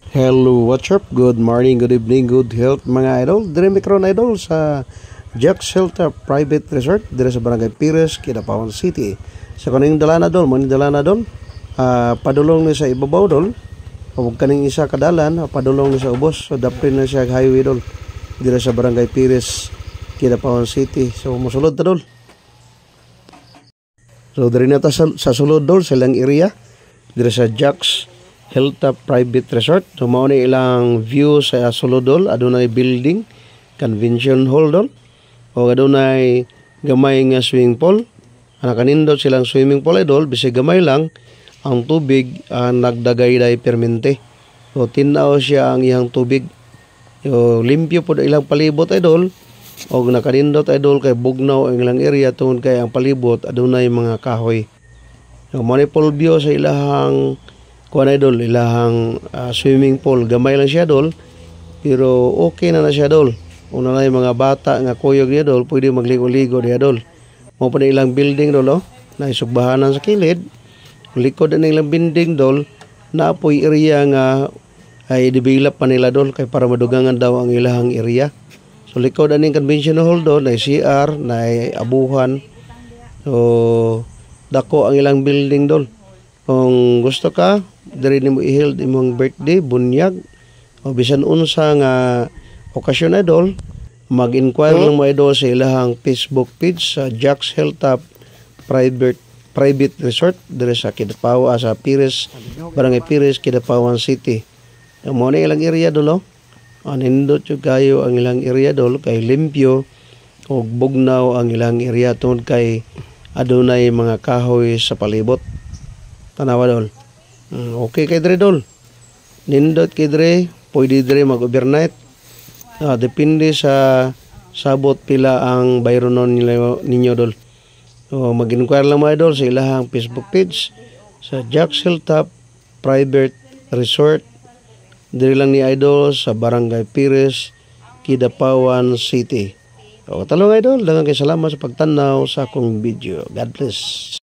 Hello, what's up? Good morning, good evening, good health mga idol. Dire mikron idol sa Jack's Shelter Private Resort dire sa Barangay Pires, Kidapawan City. Sa kaning dalana dol, padulong ni sa ibabaw dol. Ug kaning isa kadalan, padulong ni sa ubos. So dapin na siya highway dol dire sa Barangay Pires, Kidapawan City. So mosulod ta dol. So dire na ta sa sulod dol sa ilang area dire sa Jack's Shelter Private Resort. So mao ni ilang view sa sulodol, adunay building, convention hall dol. O adunay gamay nga swimming pool. Kanindot silang swimming pool idol, bisig gamay lang ang tubig nagdagay-day permente. So tinaw siya ang iyang tubig. So limpyo pod ilang palibot idol. Og nakanindot idol kay bugnaw ang ilang area tungod kay ang palibot adunay mga kahoy. So mo ni pool view sa ilahang kuan idol, ilahang swimming pool. Gamay lang siya dol, pero okay na siya dol. Una na yung mga bata nga kuyog niya dol, pwede magligo-ligo niya dol. Mo pa na ilang building dol, na isugbahanan sa kilid. Likod na ilang building dol, na apoy area nga ay develop pa nila dol, kay para madugangan daw ang ilahang area. So likod na convention hall dol, na CR, na abuhan. So dako ang ilang building dol. Kung gusto ka, diri nimo i-held imong birthday, bunyag, o bisan unsa nga okasyon idol, mag-inquire lang mo idol sa ilahang Facebook page sa Jack's Shelter Private Resort diri sa Kidapawan sa Pires, Barangay Pires, Kidapawan City. Mo na ilang area dolo. Anindot jud kayo ang ilang area dol kay limpyo ug bugnaw ang ilang area tungod kay adunay mga kahoy sa palibot. Tanawa dol. Okay kay dre dol. Nindot kay dre, pwede dre mag-overnight. Depende sa sabot pila ang bayronon ninyo dol. So mag-inquire lang mo idol sa ilahang Facebook page sa Jack's Shelter Private Resort. Diri lang ni idol sa Barangay Pires, Kidapawan City. So talong idol, daghang kay salamat sa pagtanaw sa akong video. God bless.